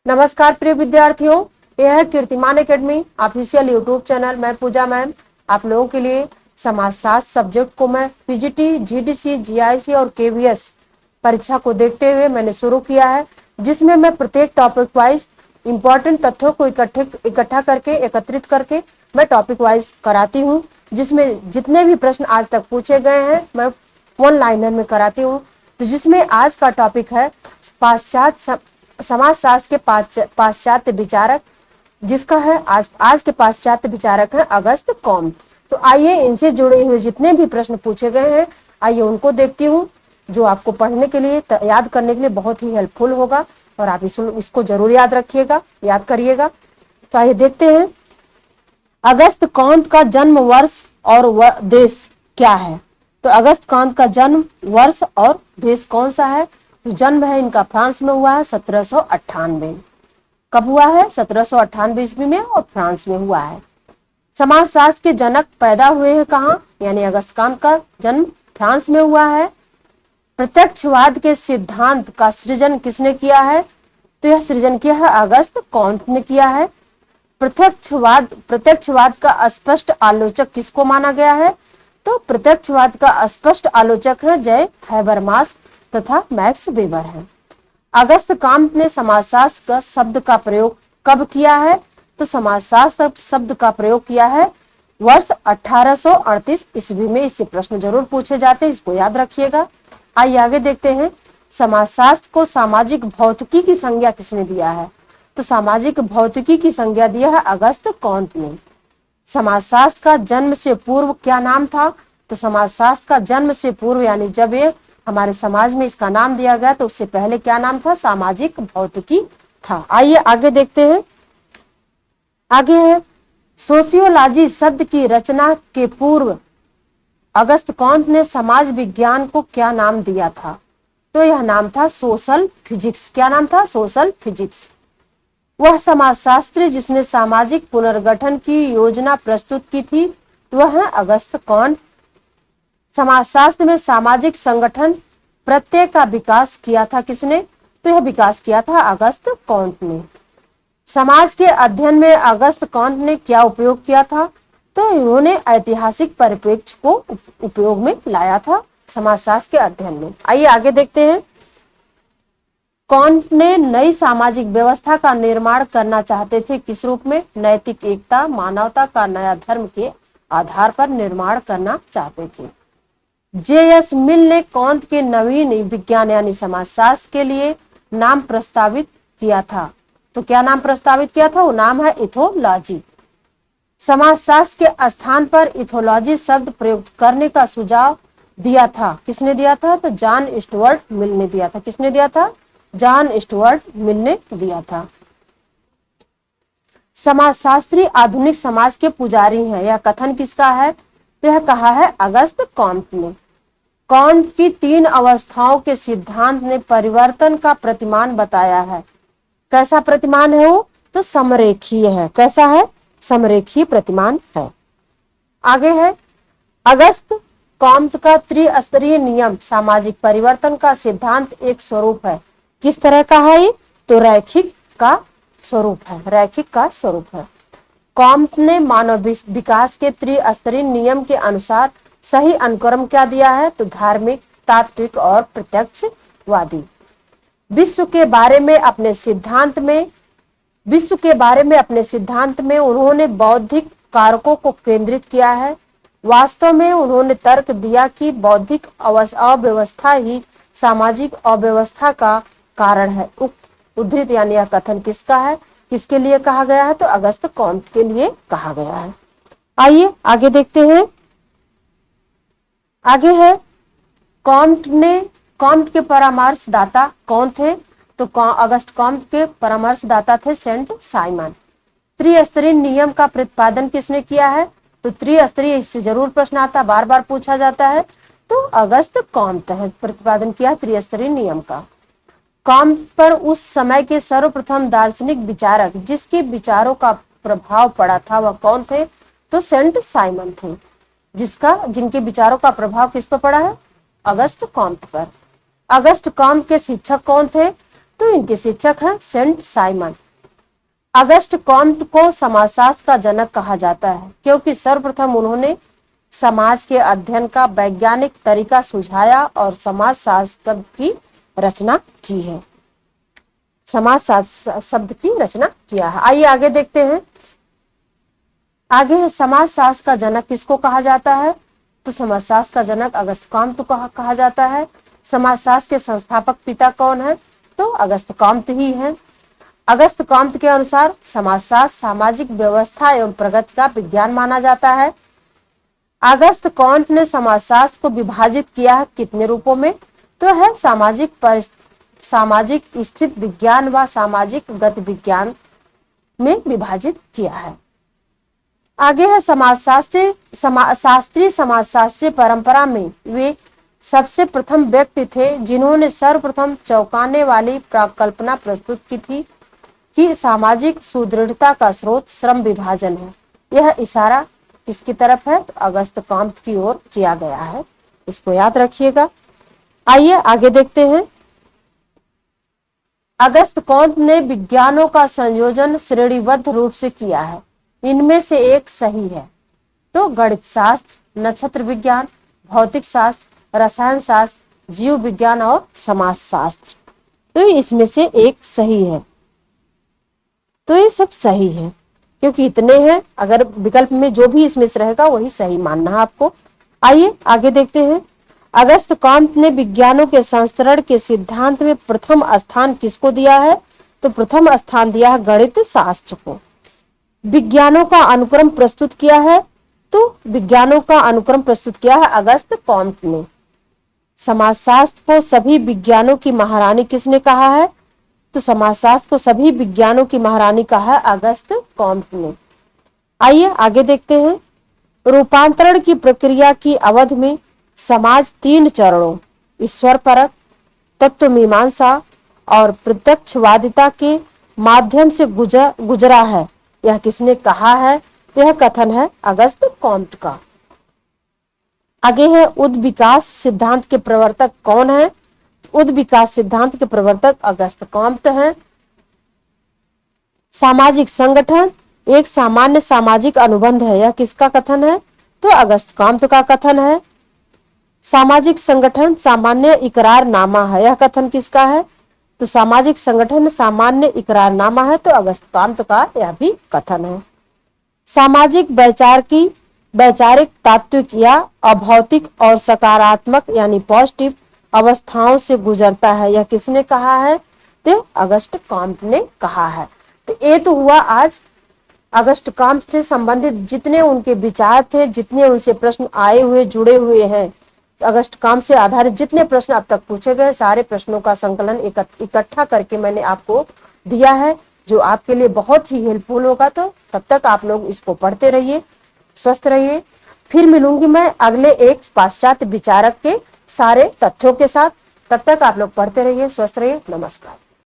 नमस्कार प्रिय विद्यार्थियों, यह है कीर्तिमान एकेडमी ऑफिशियल यूट्यूब चैनल। मैं पूजा मैम आप लोगों के लिए समाजशास्त्र सब्जेक्ट को मैं पीजीटी, जीडीसी, जीआईसी और केवीएस परीक्षा को देखते हुए मैंने शुरू किया है, जिसमें मैं प्रत्येक टॉपिक वाइज इंपॉर्टेंट तथ्यों को इकट्ठा करके एकत्रित करके मैं टॉपिक वाइज कराती हूँ, जिसमें जितने भी प्रश्न आज तक पूछे गए हैं मैं वन लाइनर में कराती हूँ। तो जिसमें आज का टॉपिक है पाश्चात्य समाजशास्त्र के पाश्चात्य विचारक, जिसका है आज के पाश्चात्य विचारक हैं अगस्त कॉम्ट। तो आइए इनसे जुड़े हुए जितने भी प्रश्न पूछे गए हैं आइए उनको देखती हूँ, जो आपको पढ़ने के लिए याद करने के लिए बहुत ही हेल्पफुल होगा और आप इसको जरूर याद रखिएगा, याद करिएगा। तो आइए देखते हैं अगस्त कॉम्ट का जन्म वर्ष और देश क्या है। तो अगस्त कॉम्ट का जन्म वर्ष और देश कौन सा है? तो जन्म है इनका फ्रांस में हुआ है 1798। कब हुआ है? 1798 ईस्वी में और फ्रांस में हुआ है। समाजशास्त्र के जनक पैदा हुए हैं कहाँ? यानी अगस्त कॉम्ट का जन्म फ्रांस में हुआ है। प्रत्यक्षवाद के सिद्धांत का सृजन किसने किया है? तो यह सृजन किया है अगस्त कॉम्ट ने किया है। प्रत्यक्षवाद का स्पष्ट आलोचक किसको माना गया है? तो प्रत्यक्षवाद का स्पष्ट आलोचक है जय हैबरमास तथा मैक्स वेबर है। अगस्त कॉम्ट ने समाजशास्त्र शब्द का प्रयोग कब किया है? तो समाजशास्त्र शब्द का प्रयोग किया है वर्ष 1838 ईस्वी में। इससे प्रश्न जरूर पूछे जाते हैं, इसको याद रखिएगा। आइए आगे देखते हैं समाजशास्त्र को सामाजिक भौतिकी की संज्ञा किसने दिया है? तो सामाजिक भौतिकी की संज्ञा दिया है अगस्त कॉम्ट ने। समाजशास्त्र का जन्म से पूर्व क्या नाम था? तो समाजशास्त्र का जन्म से पूर्व यानी जब ये हमारे समाज में इसका नाम दिया गया तो उससे पहले क्या नाम था? सामाजिक भौतिकी था। आइए आगे देखते हैं। आगे है सोशियोलॉजी शब्द की रचना के पूर्व अगस्त कॉम्ट ने समाज विज्ञान को क्या नाम दिया था? तो यह नाम था सोशल फिजिक्स। क्या नाम था? Social physics. वह समाजशास्त्री जिसने सामाजिक पुनर्गठन की योजना प्रस्तुत की थी वह है अगस्त कॉम्ट। समाजशास्त्र में सामाजिक संगठन प्रत्यय का विकास किया था किसने? तो यह विकास किया था अगस्त कॉम्ट ने। समाज के अध्ययन में अगस्त कॉम्ट ने क्या उपयोग किया था? तो इन्होंने ऐतिहासिक परिप्रेक्ष्य को उपयोग में लाया था समाजशास्त्र के अध्ययन में। आइए आगे देखते हैं। कॉम्ट ने नई सामाजिक व्यवस्था का निर्माण करना चाहते थे किस रूप में? नैतिक एकता, मानवता का नया धर्म के आधार पर निर्माण करना चाहते थे। जे.एस. मिल ने कॉम्ट के नवीन विज्ञान यानी समाजशास्त्र के लिए नाम प्रस्तावित किया था। तो क्या नाम प्रस्तावित किया था? वो नाम है इथोलॉजी। समाजशास्त्र के स्थान पर इथोलॉजी शब्द प्रयुक्त करने का सुझाव दिया था किसने दिया था? तो जॉन स्टुअर्ट मिल ने दिया था। किसने दिया था? जॉन स्टुअर्ट मिल ने दिया था। समाजशास्त्री आधुनिक समाज के पुजारी हैं, यह कथन किसका है? यह कहा है अगस्त कॉम्ट ने। कॉम्ट की तीन अवस्थाओं के सिद्धांत ने परिवर्तन का प्रतिमान बताया है। कैसा प्रतिमान है वो? तो समरेखीय है। कैसा है? समरेखीय प्रतिमान है। आगे है अगस्त कॉम्ट का त्रिस्तरीय नियम सामाजिक परिवर्तन का सिद्धांत एक स्वरूप है। किस तरह का है ये? तो रैखिक का स्वरूप है। रैखिक का स्वरूप है। कॉम्ट ने मानव विकास के त्रिस्तरीय नियम के अनुसार सही अनुक्रम क्या दिया है? तो धार्मिक, तात्विक और प्रत्यक्षवादी। विश्व के बारे में अपने सिद्धांत में उन्होंने बौद्धिक कारकों को केंद्रित किया है। वास्तव में उन्होंने तर्क दिया कि बौद्धिक अव्यवस्था ही सामाजिक अव्यवस्था का कारण है। उद्धृत यानी यह कथन किसका है? किसके लिए कहा गया है? तो अगस्त कॉम्ट के लिए कहा गया है। आइए आगे देखते हैं। आगे है कॉम्ट के परामर्शदाता कौन थे? तो अगस्त कॉम्ट के परामर्शदाता थे सेंट साइमन। त्रिस्तरीय नियम का प्रतिपादन किसने किया है? तो त्रिस्तरीय, इससे जरूर प्रश्न आता, बार बार पूछा जाता है। तो अगस्त कॉम्ट है प्रतिपादन किया त्रिस्तरीय नियम का। कॉम्ट पर उस समय के सर्वप्रथम दार्शनिक विचारक जिसके विचारों का प्रभाव पड़ा था वह कौन थे? तो सेंट साइमन थे। जिनके विचारों का प्रभाव किस पर पड़ा है? अगस्त कॉम्ट पर। अगस्त कॉम्ट के शिक्षक कौन थे? तो इनके शिक्षक हैं सेंट साइमन। अगस्ट कॉम्ट को समाजशास्त्र का जनक कहा जाता है क्योंकि सर्वप्रथम उन्होंने समाज के अध्ययन का वैज्ञानिक तरीका सुझाया और समाजशास्त्र की रचना की है। समाजशास्त्र शब्द की रचना किया है। आइए आगे देखते हैं। आगे समाजशास्त्र का जनक किसको कहा जाता है? तो समाजशास्त्र का जनक अगस्त कॉम्ट को कहा जाता है। समाजशास्त्र के संस्थापक पिता कौन है? तो अगस्त कॉम्ट ही है। अगस्त कॉम्ट के अनुसार समाजशास्त्र सामाजिक व्यवस्था एवं प्रगति का विज्ञान माना जाता है। अगस्त कॉम्ट ने समाजशास्त्र को विभाजित किया है कितने रूपों में? तो है सामाजिक स्थित विज्ञान व सामाजिक गति विज्ञान में विभाजित किया है। आगे है शास्त्रीय समाजशास्त्रीय परंपरा में वे सबसे प्रथम व्यक्ति थे जिन्होंने सर्वप्रथम चौंकाने वाली कल्पना प्रस्तुत की थी कि सामाजिक सुदृढ़ता का स्रोत श्रम विभाजन है। यह इशारा किसकी तरफ है? तो अगस्त कॉम्ट की ओर किया गया है, इसको याद रखिएगा। आइए आगे देखते हैं। अगस्त कॉम्ट ने विज्ञानों का संयोजन श्रेणीबद्ध रूप से किया है। इनमें से एक सही है तो गणित शास्त्र, नक्षत्र विज्ञान, भौतिक शास्त्र, रसायन शास्त्र, जीव विज्ञान और समाजशास्त्र। तो इसमें से एक सही है। तो ये सब सही है क्योंकि इतने हैं, अगर विकल्प में जो भी इसमें से रहेगा वही सही मानना है आपको। आइए आगे देखते हैं। अगस्त कॉम्ट ने विज्ञानों के संस्तरण के सिद्धांत में प्रथम स्थान किसको दिया है? तो प्रथम स्थान दिया है गणित शास्त्र को। विज्ञानों का अनुक्रम प्रस्तुत किया है, तो विज्ञानों का अनुक्रम प्रस्तुत किया है अगस्त कॉम्ट ने। समाजशास्त्र को सभी विज्ञानों की महारानी किसने कहा है? तो समाजशास्त्र को सभी विज्ञानों की महारानी कहा है अगस्त कॉम्ट ने। आइए आगे देखते हैं। रूपांतरण की प्रक्रिया की अवधि में समाज 3 चरणों ईश्वर परक, तत्व मीमांसा और प्रत्यक्षवादिता के माध्यम से गुजरा है। यह किसने कहा है? यह कथन है अगस्त कॉम्ट का। आगे है उद विकास सिद्धांत के प्रवर्तक कौन है? उद विकास सिद्धांत के प्रवर्तक अगस्त कॉम्ट हैं। सामाजिक संगठन एक सामान्य सामाजिक अनुबंध है, यह किसका कथन है? तो अगस्त कॉम्ट का कथन है। सामाजिक संगठन सामान्य इकरारनामा है, यह कथन किसका है? तो सामाजिक संगठन सामान्य इकरारनामा है, तो अगस्त कॉम्ट का यह भी कथन है। सामाजिक वैचारिक तात्विक या अभौतिक और सकारात्मक यानी पॉजिटिव अवस्थाओं से गुजरता है, यह किसने कहा है? तो अगस्त कॉम्ट ने कहा है। तो ये तो हुआ आज अगस्त कॉम्ट से संबंधित जितने उनके विचार थे, जितने उनसे प्रश्न आए हुए जुड़े हुए हैं, अगस्त कॉम्ट से आधारित जितने प्रश्न अब तक पूछे गए सारे प्रश्नों का संकलन इकट्ठा करके मैंने आपको दिया है, जो आपके लिए बहुत ही हेल्पफुल होगा। तो तब तक आप लोग इसको पढ़ते रहिए, स्वस्थ रहिए। फिर मिलूंगी मैं अगले एक पाश्चात्य विचारक के सारे तथ्यों के साथ। तब तक आप लोग पढ़ते रहिए, स्वस्थ रहिए। नमस्कार।